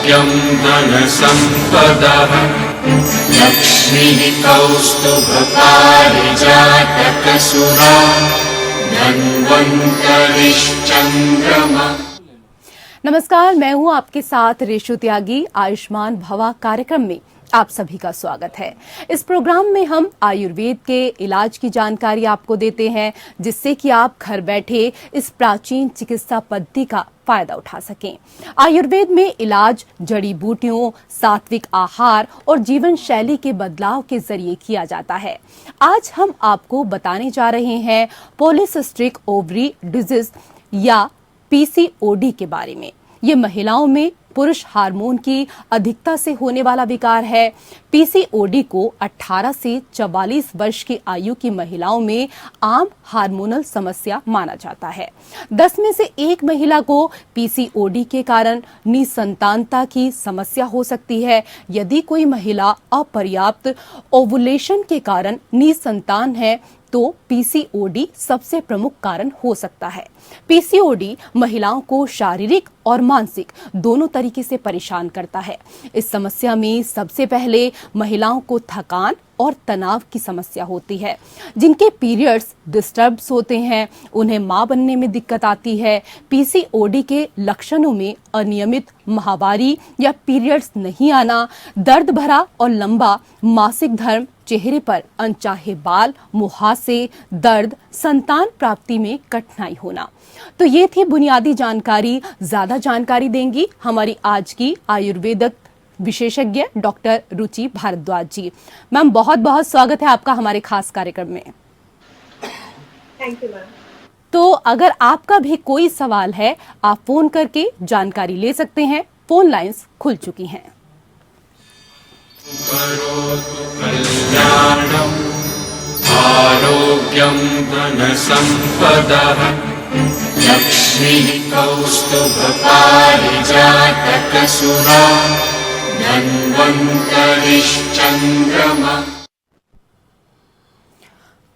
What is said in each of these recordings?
आरोग्यं धनसम्पदः लक्ष्मीः कौस्तुभपारिजातकसुरा धन्वन्तरिश्चन्द्रमा। नमस्कार, मैं हूं आपके साथ रेशु त्यागी। आयुष्मान भवा कार्यक्रम में आप सभी का स्वागत है। इस प्रोग्राम में हम आयुर्वेद के इलाज की जानकारी आपको देते हैं, जिससे कि आप घर बैठे इस प्राचीन चिकित्सा पद्धति का फायदा उठा सकें। आयुर्वेद में इलाज जड़ी बूटियों, सात्विक आहार और जीवन शैली के बदलाव के जरिए किया जाता है। आज हम आपको बताने जा रहे हैं पॉलीसिस्टिक ओवरी डिजीज या पीसीओडी के बारे में। ये महिलाओं में पुरुष हार्मोन की अधिकता से होने वाला विकार है। पीसीओडी को 18 से 44 वर्ष की आयु की महिलाओं में आम हार्मोनल समस्या माना जाता है। 10 में से एक महिला को पीसीओडी के कारण निसंतानता की समस्या हो सकती है। यदि कोई महिला अपर्याप्त ओवुलेशन के कारण निसंतान है तो पीसीओडी सबसे प्रमुख कारण हो सकता है। पीसीओडी महिलाओं को शारीरिक और मानसिक दोनों तरीके से परेशान करता है। इस समस्या में सबसे पहले महिलाओं को थकान और तनाव की समस्या होती है। जिनके पीरियड्स डिस्टर्ब होते हैं, उन्हें मां बनने में दिक्कत आती है। पीसीओडी के लक्षणों में अनियमित माहवारी या पीरियड्स नहीं आना, दर्द भरा और लंबा मासिक धर्म, चेहरे पर अनचाहे बाल, मुहासे, दर्द, संतान प्राप्ति में कठिनाई होना। तो ये थी बुनियादी जानकारी। ज्यादा जानकारी देंगी हमारी आज की आयुर्वेदिक विशेषज्ञ डॉक्टर रुचि भारद्वाज जी। मैम, बहुत बहुत स्वागत है आपका हमारे खास कार्यक्रम में। Thank you ma'am. तो अगर आपका भी कोई सवाल है, आप फोन करके जानकारी ले सकते हैं। फोन लाइंस खुल चुकी हैं। करोतु कल्याणम् आरोग्यं धनसम्पदः लक्ष्मीः कौस्तुभपारिजातकसुरा धन्वन्तरिश्चन्द्रमा।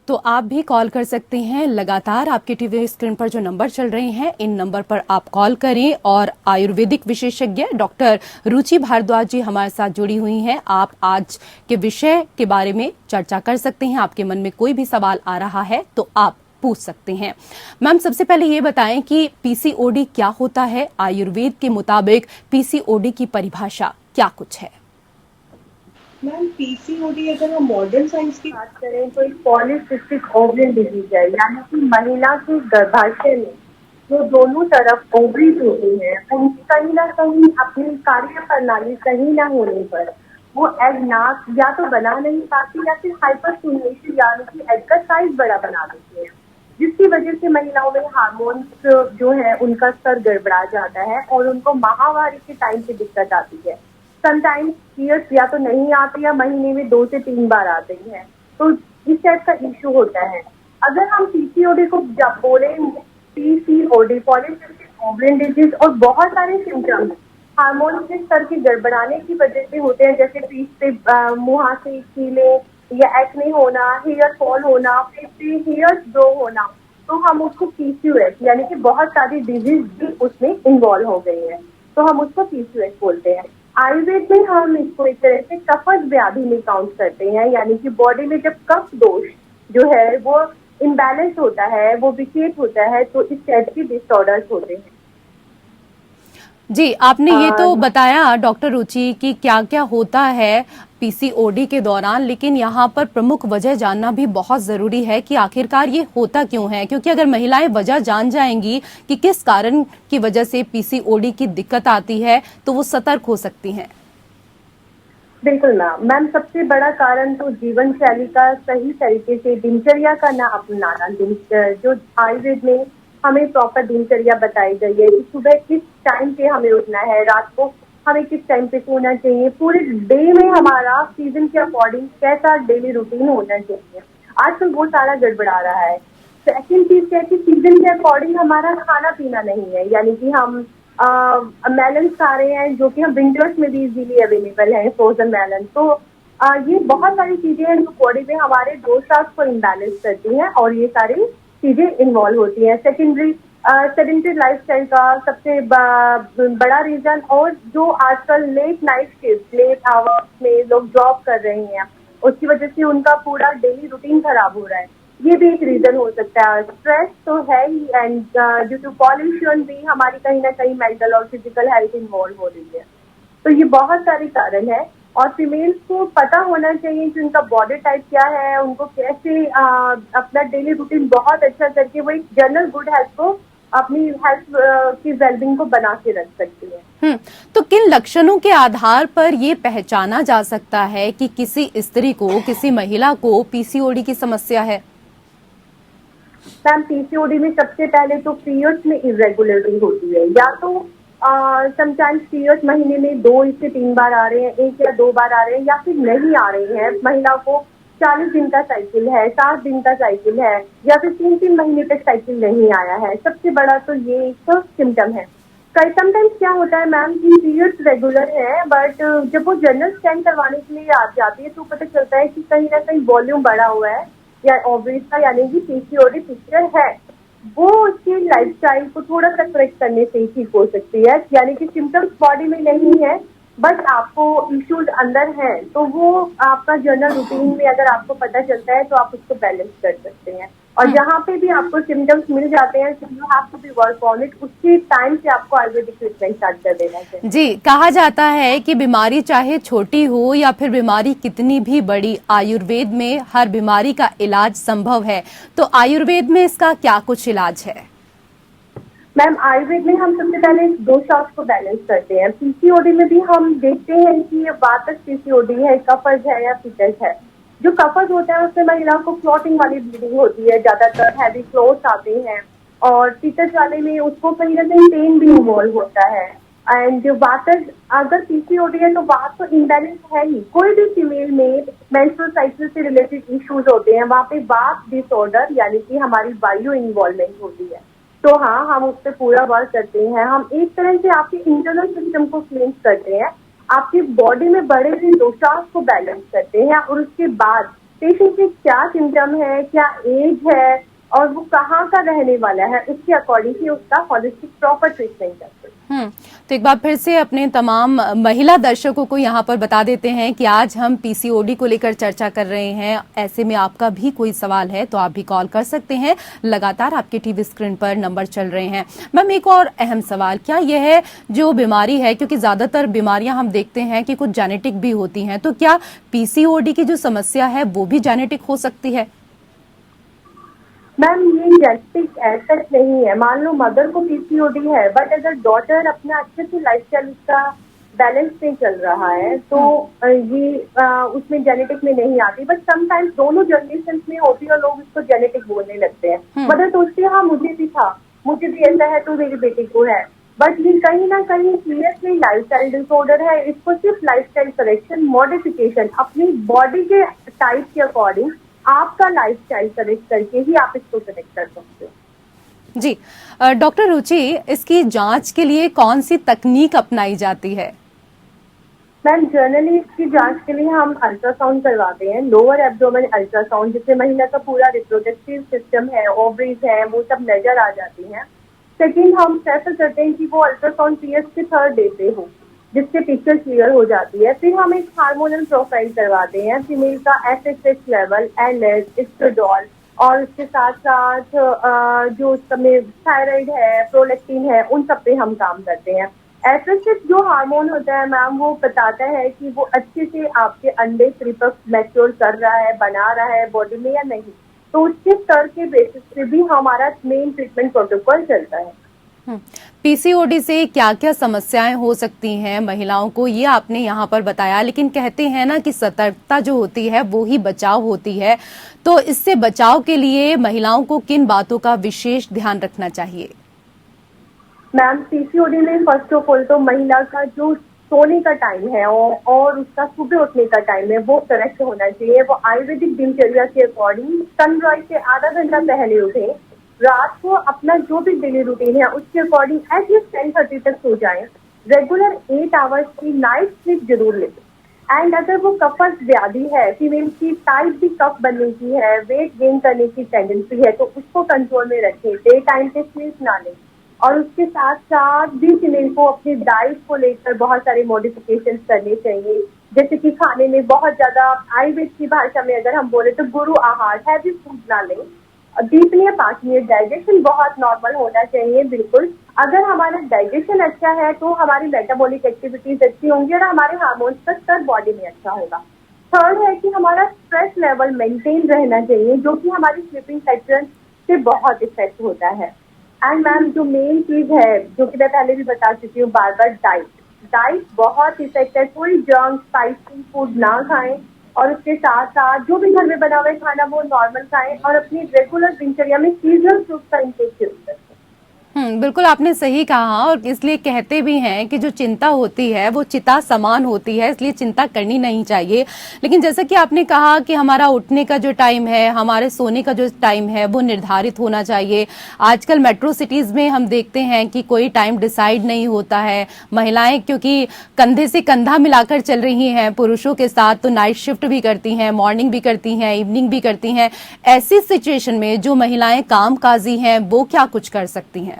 तो आप भी कॉल कर सकते हैं। लगातार आपके टीवी स्क्रीन पर जो नंबर चल रहे हैं, इन नंबर पर आप कॉल करें और आयुर्वेदिक विशेषज्ञ डॉक्टर रुचि भारद्वाज जी हमारे साथ जुड़ी हुई हैं। आप आज के विषय के बारे में चर्चा कर सकते हैं। आपके मन में कोई भी सवाल आ रहा है तो आप पूछ सकते हैं। मैम, सबसे पहले ये बताएं कि पीसीओडी क्या होता है। आयुर्वेद के मुताबिक पीसीओडी की परिभाषा क्या कुछ है? मैम, पीसीओडी अगर हम मॉडर्न साइंस की बात करें तो एक पॉलीसिस्टिक ओवरियन डिजीज है, यानी कि महिला के गर्भाशय में जो दोनों तरफ ओवरीज होती हैं, उनकी कहीं ना कहीं अपनी कार्य प्रणाली सही ना होने पर वो एग नाक या तो बना नहीं पाती या फिर हाइपरस्टिमुलेशन यानी कि एग का साइज बड़ा बना देती है, जिसकी वजह से महिलाओं में हार्मोन्स जो है उनका स्तर गड़बड़ा जाता है और उनको माहवारी के टाइम पे दिक्कत आती है। समटाइम्स पीरियड्स या तो नहीं आते या महीने में 2 से 3 बार आते हैं, तो इस टाइप का इश्यू होता है। अगर हम पीसीओडी को जब बोले पीसीओडी पॉलीसिस्टिक ओवरियन डिजीज और बहुत सारे सिम्टम्स हार्मोन के स्तर के गड़बड़ाने की वजह से होते हैं, जैसे पीठ पे मुहासे, कीले या एक्ने होना, हेयर फॉल होना, फेस पे हेयर्स ग्रो होना, तो हम उसको पीसीओएस यानी कि बहुत सारी डिजीज भी उसमें इन्वॉल्व हो गई है, तो हम उसको पीसीओएस बोलते हैं। आयुर्वेद में हम इसको एक तरह से कफज व्याधि में काउंट करते हैं, यानी कि बॉडी में जब कफ दोष जो है वो इम्बैलेंस होता है, वो विकेट होता है, तो इस टाइप के डिसऑर्डर्स होते हैं। जी, आपने ये तो बताया डॉक्टर रुचि कि क्या क्या होता है पीसीओडी के दौरान, लेकिन यहाँ पर प्रमुख वजह जानना भी बहुत जरूरी है कि आखिरकार ये होता क्यों है, क्योंकि अगर महिलाएं वजह जान जाएंगी कि किस कारण की वजह से पीसीओडी की दिक्कत आती है तो वो सतर्क हो सकती हैं। बिल्कुल मैम, सबसे बड़ा कारण तो जीवन शैली का सही तरीके से दिनचर्या का ना अपनाना। जो आयुर्वेद में हमें प्रॉपर दिनचर्या बताई गई है कि सुबह किस टाइम पे हमें उठना है, रात को हमें किस टाइम पे सोना चाहिए, पूरे डे में हमारा सीजन के अकॉर्डिंग कैसा डेली रूटीन होना चाहिए। आजकल वो सारा गड़बड़ा रहा है। सेकंड चीज क्या है कि सीजन के अकॉर्डिंग हमारा खाना पीना नहीं है, यानी कि हम मेलन खा रहे हैं जो कि हम विंटर्स में भी इजीली अवेलेबल है, फ्रोजन मेलन। तो ये बहुत सारी चीजें हैं जो बॉडी में हमारे डोसास को इम्बैलेंस करती हैं और ये सारी चीजें इन्वॉल्व होती हैं। सेकेंडरी सेडेंटरी लाइफस्टाइल का सबसे बड़ा रीजन, और जो आजकल late night shift, late hours में लोग जॉब कर रहे हैं, उसकी वजह से उनका पूरा डेली रूटीन खराब हो रहा है। ये भी एक रीजन हो सकता है। स्ट्रेस तो है ही, एंड ड्यू टू पॉल्यूशन भी हमारी कहीं ना कहीं मेंटल और फिजिकल हेल्थ इन्वॉल्व हो रही है। तो ये बहुत सारे कारण है, और फीमेल्स को पता होना चाहिए कि उनका बॉडी टाइप क्या है, उनको कैसे अपना डेली रूटीन बहुत अच्छा करके वो एक जनरल गुड हेल्थ को, अपनी हेल्थ की वेलबींग को बना के रख सकती है। तो किन लक्षणों के आधार पर ये पहचाना जा सकता है कि किसी स्त्री को, किसी महिला को पीसीओडी की समस्या है? मैम, पीसीओडी में सबसे पहले तो पीरियड्स में इरेगुलरिटी होती है, या तो समटाइम्स पीरियड्स महीने में 2 से 3 बार आ रहे हैं, 1 या 2 बार आ रहे हैं, या फिर नहीं आ रहे हैं। महिला को 40 दिन का साइकिल है, 60 दिन का साइकिल है, या फिर 3-3 महीने तक साइकिल नहीं आया है। सबसे बड़ा तो ये एक सिम्टम है। समटाइम्स क्या होता है मैम कि पीरियड्स रेगुलर है, बट जब वो जनरल स्कैन करवाने के लिए आ जाती है तो पता चलता है कि कहीं ना कहीं वॉल्यूम बढ़ा हुआ है, या ओवरीज का, यानी कि पीसीओडी पिक्चर है। वो उसकी लाइफस्टाइल को थोड़ा सा करेक्ट करने से ही ठीक हो सकती है, यानी कि सिम्टम्स बॉडी में नहीं है बट आपको इश्यूज अंदर हैं, तो वो आपका जनरल रूटीन में अगर आपको पता चलता है तो आप उसको बैलेंस कर सकते हैं। और जहाँ पे भी आपको सिम्टम्स मिल जाते हैं, you have to be work on it, उसके टाइम से आपको आयुर्वेदिक ट्रीटमेंट स्टार्ट कर देना चाहिए। जी, कहा जाता है कि बीमारी चाहे छोटी हो या फिर बीमारी कितनी भी बड़ी, आयुर्वेद में हर बीमारी का इलाज संभव है। तो आयुर्वेद में इसका क्या कुछ इलाज है? मैम, आयुर्वेद में हम सबसे पहले दोषाओं को बैलेंस करते हैं। पीसीओडी में भी हम देखते हैं कि ये वातज पीसीओडी है, कफज है या पित्तज है। जो कफज होता है उसमें महिलाओं को क्लॉटिंग वाली ब्लीडिंग होती है, ज्यादातर हैवी फ्लोस आते हैं, और पित्तज वाले में उसको कहीं ना कहीं पेन भी इन्वॉल्व होता है। एंड जो वातज, अगर पीसीओडी है तो वात तो इम्बैलेंस है ही। कोई भी फीमेल में मेंस्ट्रुअल साइकिल से रिलेटेड इश्यूज होते हैं, वहाँ पे वात डिसऑर्डर यानी कि हमारी वायु इन्वॉल्वमेंट होती है। तो हाँ, हम उस पर पूरा वर्क करते हैं। हम एक तरह से आपके इंटरनल सिस्टम को क्लींस करते हैं, आपकी बॉडी में बढ़े हुए दोषांश को बैलेंस करते हैं, और उसके बाद पेशेंट के क्या सिम्टम है, क्या एज है, और वो कहाँ का रहने वाला है, उसके अकॉर्डिंग ही उसका हॉलिस्टिक प्रॉपर ट्रीटमेंट करते हैं। तो एक बार फिर से अपने तमाम महिला दर्शकों को यहाँ पर बता देते हैं कि आज हम पीसीओडी को लेकर चर्चा कर रहे हैं। ऐसे में आपका भी कोई सवाल है तो आप भी कॉल कर सकते हैं। लगातार आपके टीवी स्क्रीन पर नंबर चल रहे हैं। मैम, एक और अहम सवाल, क्या यह है जो बीमारी है, क्योंकि ज्यादातर बीमारियां हम देखते हैं कि कुछ जेनेटिक भी होती हैं, तो क्या पीसीओडी की जो समस्या है वो भी जेनेटिक हो सकती है? मैम, ये जेनेटिक एसेट नहीं है। मान लो मदर को पीसीओडी है, बट अगर डॉटर अपना अच्छे से लाइफस्टाइल उसका बैलेंस में चल रहा है तो ये उसमें जेनेटिक में नहीं आती। बट समटाइम्स दोनों जनरेशन में होती है और लोग इसको जेनेटिक बोलने लगते हैं। मदर सोचती है हाँ मुझे भी था, मुझे भी ऐसा है तो मेरी बेटी को है, बट ये कहीं ना कहीं सीरियसली लाइफस्टाइल डिसऑर्डर है। इसको सिर्फ लाइफस्टाइल करेक्शन, मॉडिफिकेशन, अपनी बॉडी के टाइप के अकॉर्डिंग आपका लाइफस्टाइल करेक्ट करके ही आप इसको करेक्ट कर सकते हो। जी, डॉक्टर रुचि, इसकी जांच के लिए कौन सी तकनीक अपनाई जाती है? मैम, जनरली इसकी जांच के लिए हम अल्ट्रासाउंड करवाते हैं, लोअर एब्डोमेन अल्ट्रासाउंड, जिससे महिला का पूरा रिप्रोडक्टिव सिस्टम है, ओवरीज है, वो सब नजर आ जाती हैं। सेकेंड, हम प्रेफर करते हैं कि वो अल्ट्रासाउंड पीरियड के 3rd डे पे हो, जिससे पिक्चर क्लियर हो जाती है। फिर हम एक हार्मोनल प्रोफाइल करवाते हैं, फीमेल का एफएसएच लेवल, एलएच, एस्ट्रोडॉल, और उसके साथ साथ जो उसमें थायराइड है, प्रोलैक्टिन है, उन सब पे हम काम करते हैं। एफएसएच जो हार्मोन होता है मैम, वो बताता है कि वो अच्छे से आपके अंडे परिपक्व मैच्योर कर रहा है, बना रहा है बॉडी में या नहीं। तो उसके स्तर के बेसिस पे भी हमारा मेन ट्रीटमेंट प्रोटोकॉल चलता है। पीसीओडी से क्या क्या समस्याएं हो सकती हैं महिलाओं को, ये आपने यहाँ पर बताया, लेकिन कहते हैं ना कि सतर्कता जो होती है वो ही बचाव होती है। तो इससे बचाव के लिए महिलाओं को किन बातों का विशेष ध्यान रखना चाहिए? मैम, पीसीओडी में फर्स्ट ऑफ ऑल तो महिला का जो सोने का टाइम है और उसका सुबह उठने का टाइम है वो करेक्ट होना चाहिए। वो आयुर्वेदिक दिनचर्या के अकॉर्डिंग सनराइज से आधा घंटा पहले उठे, रात को अपना जो भी डेली रूटीन है उसके अकॉर्डिंग एटलीस्ट 10:30 तक सो जाए। रेगुलर 8 आवर्स की नाइट स्लीप जरूर लें। एंड अगर वो कफस व्याधि है, फीमेल की टाइप भी कफ बनने की है, वेट गेन करने की टेंडेंसी है, तो उसको कंट्रोल में रखें, डे टाइम पे स्लीप ना लें। और उसके साथ साथ भी फीमेल को अपनी डाइट को लेकर बहुत सारे मॉडिफिकेशन करने चाहिए, जैसे कि खाने में बहुत ज्यादा, आयुर्वेद की भाषा में अगर हम बोले तो गुरु आहार, हैवी फूड ना लें। डीपली पाचनीय डाइजेशन बहुत नॉर्मल होना चाहिए, बिल्कुल। अगर हमारा डाइजेशन अच्छा है तो हमारी मेटाबॉलिक एक्टिविटीज अच्छी होंगी और हमारे हार्मोन्स का स्तर बॉडी में अच्छा होगा। थर्ड है कि हमारा स्ट्रेस लेवल मेंटेन रहना चाहिए, जो कि हमारी स्लीपिंग पैटर्न से बहुत इफेक्ट होता है। एंड मैम जो मेन चीज है, जो कि मैं पहले भी बता चुकी हूँ बार बार, डाइट बहुत इफेक्ट है। कोई जंक स्पाइसी फूड ना खाएं और उसके साथ साथ जो भी घर में बना हुआ खाना वो नॉर्मल खाएं और अपनी रेगुलर दिनचर्या में सीजनल फ्रूट का इंटेक शुरू करें। बिल्कुल आपने सही कहा, और इसलिए कहते भी हैं कि जो चिंता होती है वो चिता समान होती है, इसलिए चिंता करनी नहीं चाहिए। लेकिन जैसा कि आपने कहा कि हमारा उठने का जो टाइम है, हमारे सोने का जो टाइम है वो निर्धारित होना चाहिए। आजकल मेट्रो सिटीज में हम देखते हैं कि कोई टाइम डिसाइड नहीं होता है। महिलाएं क्योंकि कंधे से कंधा मिलाकर चल रही हैं पुरुषों के साथ, तो नाइट शिफ्ट भी करती हैं, मॉर्निंग भी करती हैं, इवनिंग भी करती हैं। ऐसी सिचुएशन में जो महिलाएं कामकाजी हैं वो क्या कुछ कर सकती हैं?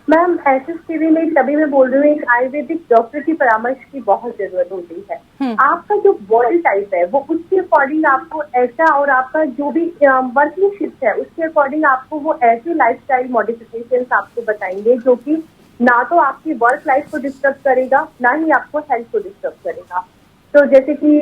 मैम एसएसटीवी में तभी मैं बोल रही हूँ, एक आयुर्वेदिक डॉक्टर की परामर्श की बहुत जरूरत होती है। आपका जो बॉडी टाइप है वो उसके अकॉर्डिंग आपको ऐसा, और आपका जो भी वर्किंग शिफ्ट है उसके अकॉर्डिंग आपको वो ऐसे लाइफस्टाइल मॉडिफिकेशंस आपको बताएंगे जो कि ना तो आपकी वर्क लाइफ को डिस्टर्ब करेगा, ना ही आपको हेल्थ को डिस्टर्ब करेगा। तो जैसे कि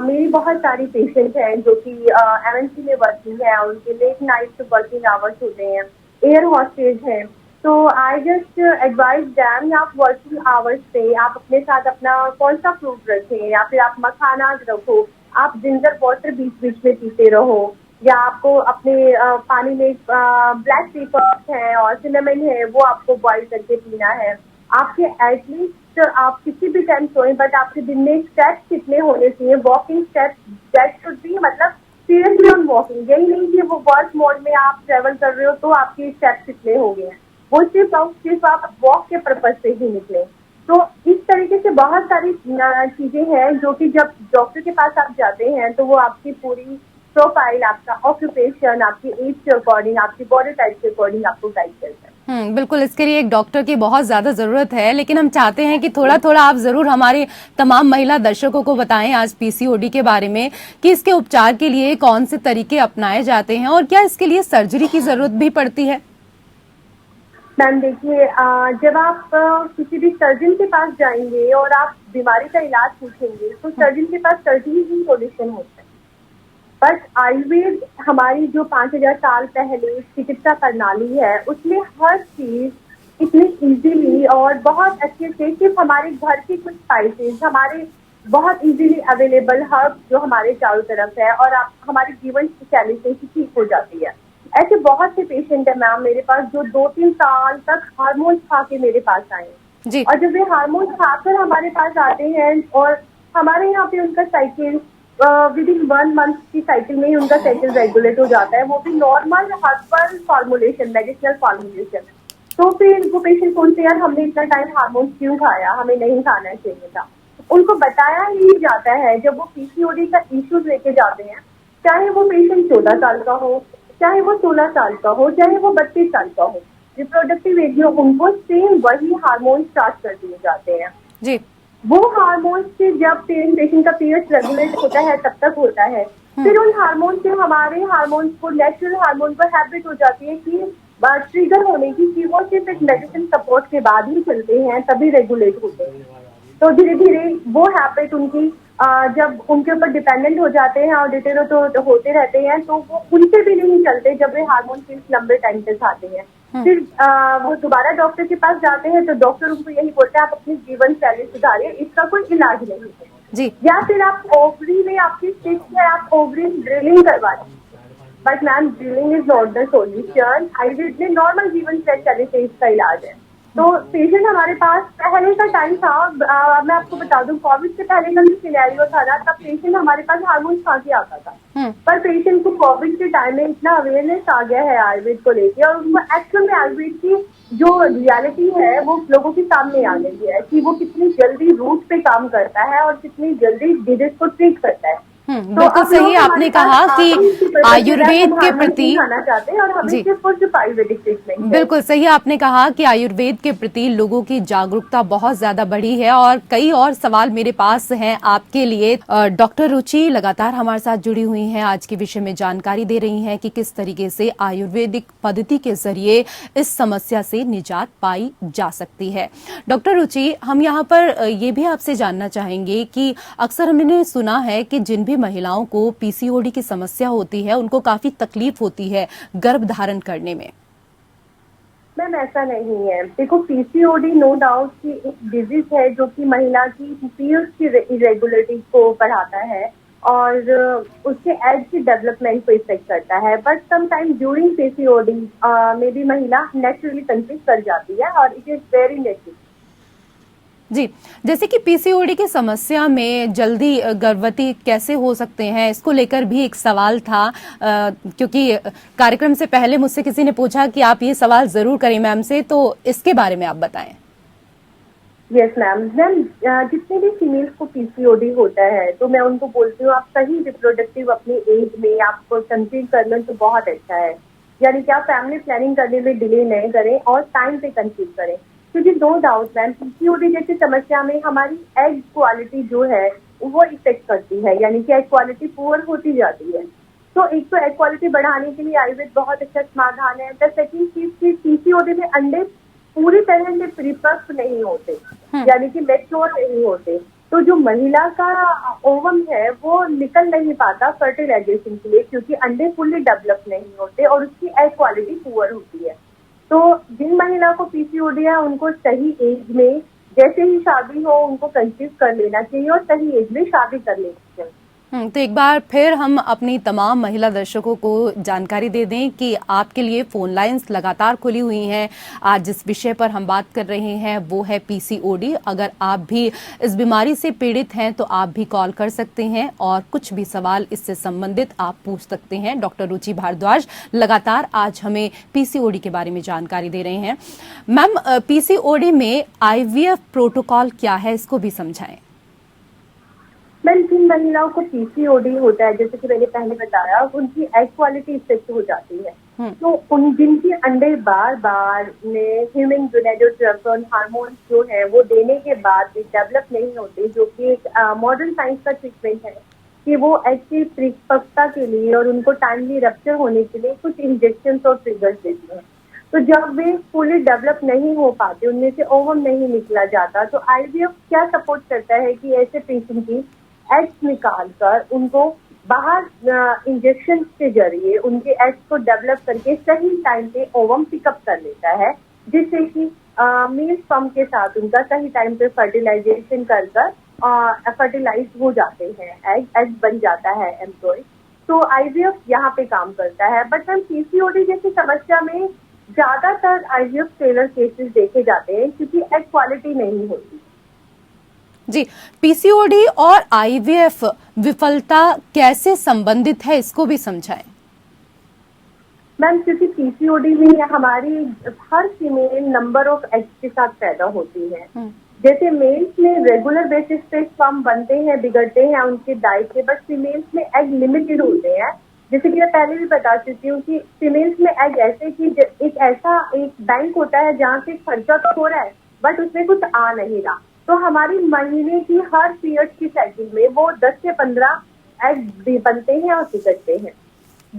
मेरी बहुत सारी पेशेंट हैं जो कि एमएनसी में वर्किंग है, उनके लेट नाइट वर्किंग आवर्स होते हैं, एयर हॉस्टेज हैं। तो आई जस्ट एडवाइज दैम, आप वर्किंग आवर्स पे आप अपने साथ अपना कौन सा फ्रूट रखें, या फिर आप मखाना रखो, आप जिंजर वाटर बीच बीच में पीते रहो, या आपको अपने पानी में ब्लैक पेपर है और सिनेमन है वो आपको बॉइल करके पीना है। आपके एटलीस्ट आप किसी भी टाइम सोएं, बट आपके दिन में स्टेप्स कितने होने चाहिए, walking steps that should be, मतलब सीरियसली ऑन वॉकिंग। यही नहीं कि वो वर्क मोड में आप ट्रेवल कर रहे हो तो आपके स्टेप्स कितने हो गए हैं, वो सिर्फ आप वॉक के पर्पज से ही निकले। तो इस तरीके से बहुत सारी चीजें हैं जो कि जब डॉक्टर के पास आप जाते हैं तो वो आपकी पूरी प्रोफाइल, आपका ऑक्यूपेशन, आपकी एज के अकॉर्डिंग, आपकी बॉडी टाइप के अकॉर्डिंग आपको गाइड करता है। बिल्कुल, इसके लिए एक डॉक्टर की बहुत ज्यादा जरूरत है। लेकिन हम चाहते हैं कि थोड़ा थोड़ा आप जरूर हमारे तमाम महिला दर्शकों को बताएं आज पीसीओडी के बारे में, कि इसके उपचार के लिए कौन से तरीके अपनाए जाते हैं और क्या इसके लिए सर्जरी की जरूरत भी पड़ती है? मैम देखिए, जब आप किसी भी सर्जन के पास जाएंगे और आप बीमारी का इलाज पूछेंगे तो सर्जन के पास सर्जरी ही सॉल्यूशन होता है। बट आयुर्वेद हमारी जो 5000 साल पहले चिकित्सा प्रणाली है उसमें हर चीज इतनी इजीली और बहुत अच्छे से, सिर्फ हमारे घर के कुछ स्पाइसेस, हमारे बहुत इजीली अवेलेबल हर्ब जो हमारे चारों तरफ है, और आप हमारी जीवन शैली से ही ठीक हो जाती है। ऐसे बहुत से पेशेंट है मैम मेरे पास जो 2-3 साल तक हार्मोन खा के मेरे पास आए हैं, और जब वे हार्मोन खाकर हमारे पास आते हैं और हमारे यहाँ पे उनका साइकिल विद इन 1 मंथ की साइकिल में ही उनका साइकिल रेगुलेट हो जाता है, वो भी normal herbal formulation, medicinal formulation. तो फिर वो पेशेंट बोलते यार हमने इतना टाइम हार्मोन क्यों खाया, हमें नहीं खाना चाहिए था। उनको बताया ही जाता है जब वो पीसीओडी का इश्यूज लेके जाते हैं, चाहे वो पेशेंट 14 साल का हो, चाहे वो 16 साल का हो, चाहे वो 32 साल का हो, रिप्रोडक्टिव एज में उनको सेम वही हार्मोन स्टार्ट कर दिए जाते हैं जी। वो हार्मोन से जब पेशेंट का पीरियड रेगुलेट होता है तब तक होता है, फिर उन हार्मोन से हमारे हार्मोन को, नेचुरल हार्मोन को हैबिट हो जाती है कि ट्रिगर होने की, कि वो सिर्फ एक मेडिसिन सपोर्ट के बाद ही चलते हैं तभी रेगुलेट होते हैं। तो धीरे धीरे वो हैबिट उनकी जब उनके ऊपर डिपेंडेंट हो जाते हैं और डिटेरो तो होते रहते हैं, तो वो उनसे भी नहीं चलते जब वे हार्मोन पिल्स लंबे टाइम तक खाते हैं। फिर वो दोबारा डॉक्टर के पास जाते हैं तो डॉक्टर उनको यही बोलते हैं आप अपनी जीवन शैली सुधारिए, इसका कोई इलाज नहीं है जी। या फिर आप ओवरी में आपकी सिस्ट है, आप ओवरी ड्रिलिंग करवा दें, but ma'am drilling is not the solution. Ayurveda में नॉर्मल जीवन शैली से इसका इलाज है। तो पेशेंट हमारे पास पहले का टाइम था, मैं आपको बता दूं कोविड से पहले का जो सिनेरियो था ना, तब पेशेंट हमारे पास हार्मोन खा के आता था, पर पेशेंट को कोविड के टाइम में इतना अवेयरनेस आ गया है आयुर्वेद को लेके, और उनको एक्चुअल में आयुर्वेद की जो रियलिटी है वो लोगों के सामने आ गई है कि वो कितनी जल्दी रूट पे काम करता है और कितनी जल्दी डिजीज को ट्रीट करता है। बिल्कुल सही आपने कहा कि आयुर्वेद के प्रति आना चाहते हैं और हमें सिर्फ आयुर्वेदिक ट्रीटमेंट। बिल्कुल सही आपने कहा कि आयुर्वेद के प्रति लोगों की जागरूकता बहुत ज्यादा बढ़ी है और कई और सवाल मेरे पास हैं आपके लिए। डॉक्टर रुचि लगातार हमारे साथ जुड़ी हुई हैं, आज के विषय में जानकारी दे रही हैं कि किस तरीके से आयुर्वेदिक पद्धति के जरिए इस समस्या से निजात पाई जा सकती है। डॉक्टर रुचि, हम यहाँ पर ये भी आपसे जानना चाहेंगे कि अक्सर हमने सुना है कि जिन भी महिलाओं को पीसीओडी की समस्या होती है उनको काफी तकलीफ होती है गर्भ धारण करने में। मैम ऐसा नहीं है। देखो, पीसीओडी नो डाउट की एक डिजीज है जो कि महिला की पीरियड्स की इरेगुलरिटी को बढ़ाता है और उसके एग की डेवलपमेंट को इफेक्ट करता है। बट समटाइम ड्यूरिंग पीसीओडी में भी महिला नेचुरली कंसीव कर जाती है और इट इज वेरी नेचुरल। जी, जैसे कि पीसीओडी की समस्या में जल्दी गर्भवती कैसे हो सकते हैं, इसको लेकर भी एक सवाल था क्योंकि कार्यक्रम से पहले मुझसे किसी ने पूछा कि आप ये सवाल जरूर करें मैम से, तो इसके बारे में आप बताएं। यस मैम, जितने भी फीमेल्स को पीसीओडी होता है तो मैं उनको बोलती हूँ आप सही रिप्रोडक्टिव अपनी एज में आपको कंसीव कर लें तो बहुत अच्छा है। यानी कि आप फैमिली प्लानिंग करने में डिले नहीं करें और टाइम पे कंसीव करें, क्योंकि नो डाउट मैम पीसीओडी जैसी समस्या में हमारी एग क्वालिटी जो है वो इफेक्ट करती है, यानी कि एग क्वालिटी पुअर होती जाती है। तो एक तो एग क्वालिटी बढ़ाने के लिए आयुर्वेद बहुत अच्छा समाधान है। द सेकंड चीज की पीसीओडी में अंडे पूरी तरह से परिपक्व नहीं होते, यानी कि मैच्योर नहीं होते, तो जो महिला का ओवम है वो निकल नहीं पाता फर्टिलाइजेशन के लिए, क्योंकि अंडे फुल्ली डेवलप नहीं होते और उसकी एग क्वालिटी पुअर होती है। तो जिन महिला को पीसीओडी है उनको सही एज में जैसे ही शादी हो उनको कंसीव कर लेना चाहिए और सही एज में शादी कर लेनी चाहिए। तो एक बार फिर हम अपनी तमाम महिला दर्शकों को जानकारी दे दें कि आपके लिए फोन लाइंस लगातार खुली हुई हैं। आज जिस विषय पर हम बात कर रहे हैं वो है पीसीओडी। अगर आप भी इस बीमारी से पीड़ित हैं तो आप भी कॉल कर सकते हैं और कुछ भी सवाल इससे संबंधित आप पूछ सकते हैं। डॉक्टर रुचि भारद्वाज लगातार आज हमें पीसीओडी के बारे में जानकारी दे रहे हैं। मैम, पीसीओडी में आईवीएफ प्रोटोकॉल क्या है, इसको भी समझाएं। मैम, जिन महिलाओं को पीसीओडी होता है जैसे कि मैंने पहले बताया उनकी एग क्वालिटी इफेक्ट हो जाती है। तो उन जिनके अंडे बार बार में ह्यूमन गोनाडोट्रोपिन हार्मोन जो है वो देने के बाद भी डेवलप नहीं होते, जो कि एक मॉडर्न साइंस का ट्रीटमेंट है कि वो एग की परिपक्वता के लिए और उनको टाइमली रप्चर होने के लिए कुछ इंजेक्शन और ट्रिगर्स देती है। तो जब वे फुली डेवलप नहीं हो पाते, उनमें से ओवम नहीं निकला जाता, तो आईवीएफ क्या सपोर्ट करता है कि ऐसे पेशेंट की एग्स निकाल कर उनको बाहर इंजेक्शन के जरिए उनके एग्स को डेवलप करके सही टाइम पे ओवम पिकअप कर लेता है, जिससे कि मेल स्पर्म के साथ उनका सही टाइम पे फर्टिलाइजेशन कर फर्टिलाइज हो जाते हैं, एग बन जाता है एम्ब्रॉय। तो आईवीएफ यहाँ पे काम करता है। बट हम पीसीओडी जैसी समस्या में ज्यादातर आईवीएफ फेलर केसेस देखे जाते हैं क्योंकि एग क्वालिटी नहीं होती। जी, पीसीओडी और आईवीएफ विफलता कैसे संबंधित है, इसको भी समझाएं। मैम, क्योंकि पीसीओडी में हमारी हर फीमेल नंबर ऑफ एग्स के साथ पैदा होती है। जैसे मेल्स में रेगुलर बेसिस पे स्पर्म बनते हैं, बिगड़ते हैं उनके डाइट से, बट फीमेल्स में एग लिमिटेड होते हैं। जैसे कि मैं पहले भी बता चुकी हूँ कि फीमेल्स में एग ऐसे कि एक ऐसा एक बैंक होता है जहाँ से खर्चा तो हो रहा है बट उसमें कुछ आ नहीं रहा। तो हमारी महीने की हर पीरियड की साइकिल में वो 10 से 15 एग बनते हैं और बिगड़ते हैं।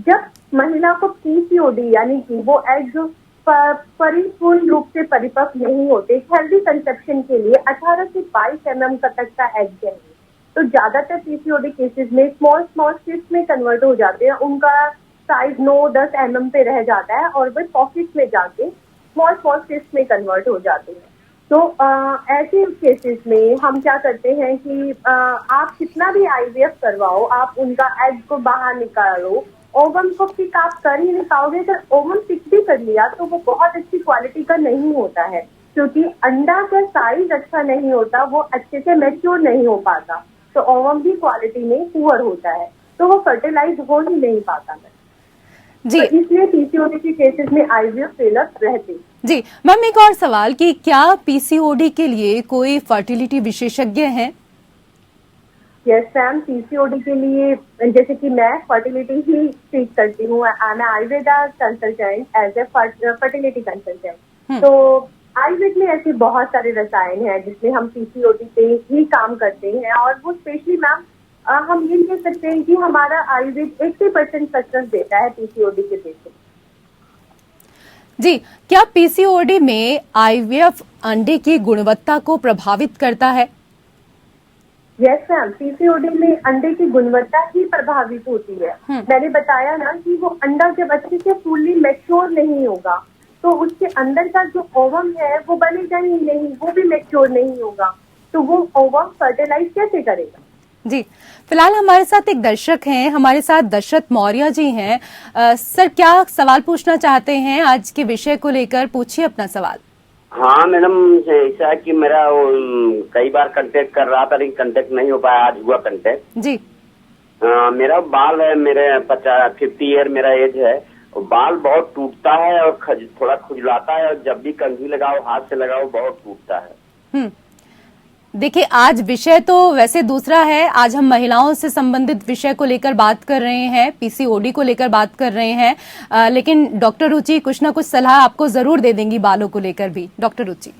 जब महिला को पीसीओडी यानी कि वो एग जो परिपूर्ण रूप से परिपक्व नहीं होते, हेल्दी कंसेप्शन के लिए 18 से 22 mm तक का एग चाहिए। तो ज्यादातर पीसीओडी केसेस में स्मॉल सिस्ट में कन्वर्ट हो जाते हैं, उनका साइज 9-10 mm पे रह जाता है और वे पॉकेट में जाके स्मॉल सिस्ट में कन्वर्ट हो जाते हैं। तो ऐसे केसेस में हम क्या करते हैं कि आप कितना भी आईवीएफ करवाओ, आप उनका एग को बाहर निकालो, ओवम को पिक आप कर ही नहीं पाओगे। अगर ओवम पिक भी कर लिया तो वो बहुत अच्छी क्वालिटी का नहीं होता है, क्योंकि अंडा का साइज अच्छा नहीं होता, वो अच्छे से मैच्योर नहीं हो पाता, तो ओवम भी क्वालिटी में पुअर होता है, तो वो फर्टिलाइज हो ही नहीं पाता है जी। तो इसलिए पीसीओडी के केसेस में आईवीएफ फेलर रहते। जी मैम, एक और सवाल कि क्या पीसीओडी के लिए कोई फर्टिलिटी विशेषज्ञ हैं? यस मैम, पीसीओडी के लिए जैसे कि मैं फर्टिलिटी ही ट्रीट करती हूँ। I am Ayurveda consultant as a fertility consultant. तो आयुर्वेद में ऐसे बहुत सारे रसायन हैं जिसमें हम पीसीओडी पे ही काम करते हैं, और वो स्पेशली मैम हम ये कह सकते हैं कि हमारा आयुर्वेद 80% सक्सेस देता है पीसीओडी के पेशेंट। जी, क्या पीसीओडी में आईवीएफ अंडे की गुणवत्ता को प्रभावित करता है? यस मैम, पीसीओडी में अंडे की गुणवत्ता ही प्रभावित होती है। मैंने बताया ना कि वो अंडा जब अच्छे से फुल्ली मैच्योर नहीं होगा तो उसके अंदर का जो ओवम है वो बनेगा ही नहीं, वो भी मैच्योर नहीं होगा, तो वो ओवम फर्टिलाइज कैसे करेगा? जी, फिलहाल हमारे साथ एक दर्शक हैं, हमारे साथ दशरथ मौर्य जी हैं। सर, क्या सवाल पूछना चाहते हैं आज के विषय को लेकर? पूछिए अपना सवाल। हाँ मैडम, ऐसा है कि मेरा कई बार कांटेक्ट कर रहा था लेकिन कांटेक्ट नहीं हो पाया, आज हुआ कांटेक्ट। जी। मेरा बाल है, मेरे 50 ईयर मेरा एज है, बाल बहुत टूटता है और थोड़ा खुजलाता है, और जब भी कंघी लगाओ, हाथ से लगाओ, बहुत टूटता है। देखिए, आज विषय तो वैसे दूसरा है। आज हम महिलाओं से संबंधित विषय को लेकर बात कर रहे हैं, पीसीओडी को लेकर बात कर रहे हैं, लेकिन डॉक्टर रुचि कुछ ना कुछ सलाह आपको जरूर दे देंगी बालों को लेकर भी। डॉक्टर रुचि।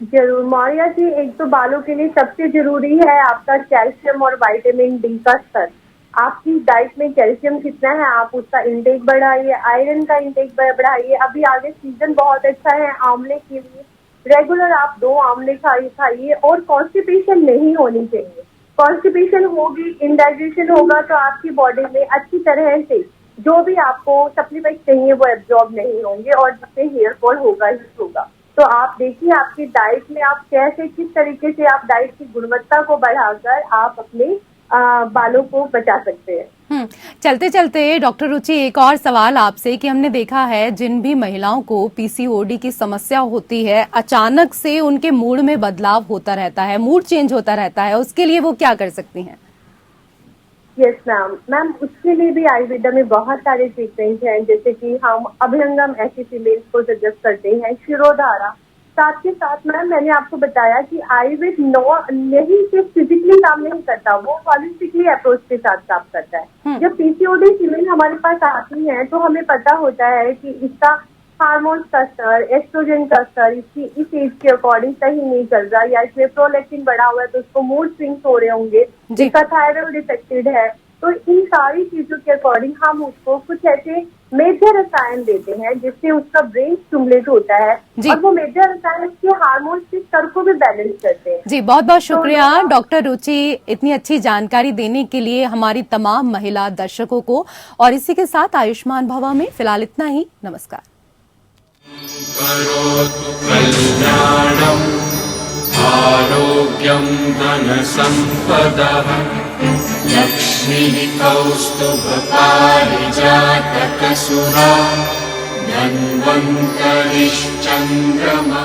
जरूर मौर्या जी, एक तो बालों के लिए सबसे जरूरी है आपका कैल्शियम और विटामिन डी का स्तर। आपकी डाइट में कैल्शियम कितना है आप उसका इंटेक बढ़ाइए, आयरन का इंटेक बढ़ाइए। अभी आगे सीजन बहुत अच्छा है आंवले के लिए, रेगुलर आप 2 आंवले खाइए, और कॉन्स्टिपेशन नहीं होनी चाहिए। कॉन्स्टिपेशन होगी, इंडाइजेशन होगा, तो आपकी बॉडी में अच्छी तरह से जो भी आपको सप्लीमेंट चाहिए वो एब्जॉर्ब नहीं होंगे, और जिससे हेयर फॉल होगा ही होगा। तो आप देखिए आपकी डाइट में आप कैसे, किस तरीके से आप डाइट की गुणवत्ता को बढ़ाकर आप अपने बालों को बचा सकते हैं। चलते चलते डॉक्टर रुचि, एक और सवाल आपसे कि हमने देखा है जिन भी महिलाओं को पीसीओडी की समस्या होती है, अचानक से उनके मूड में बदलाव होता रहता है, मूड चेंज होता रहता है, उसके लिए वो क्या कर सकती हैं? यस मैम, उसके लिए भी आयुर्वेदा में बहुत सारे ट्रीटमेंट हैं, जैसे कि हम अभ्यंगम ऐसी फीमेल्स को सजेस्ट करते हैं, शिरोधारा। साथ के साथ मैम मैंने आपको बताया कि आयुर्वेद नहीं सिर्फ फिजिकली काम नहीं करता, वो हॉलिस्टिकली अप्रोच के साथ काम करता है। जब पीसीओडी फीमेल हमारे पास आती है तो हमें पता होता है कि इसका हार्मोन्स का स्तर, एस्ट्रोजन का स्तर इसकी इस एज के अकॉर्डिंग सही नहीं चल रहा, या इसमें प्रोलैक्टिन बढ़ा हुआ है तो उसको मूड स्विंग्स हो रहे होंगे, इसका थायराइड इफेक्टेड है। तो इन सारी चीजों के अकॉर्डिंग हम उसको कुछ ऐसे मेजर रसायन देते हैं जिससे उसका ब्रेन स्टिमुलेट होता है, और वो मेजर रसायन उसके हार्मोन्स के स्तर को भी बैलेंस करते हैं। जी, बहुत बहुत शुक्रिया डॉक्टर रुचि इतनी अच्छी जानकारी देने के लिए हमारी तमाम महिला दर्शकों को। और इसी के साथ आयुष्मान भवा में फिलहाल इतना ही। नमस्कार। करोतु कल्याणम् आरोग्यं धनसम्पदः लक्ष्मीः कौस्तुभपारिजातकसुरा धन्वन्तरिश्चन्द्रमा।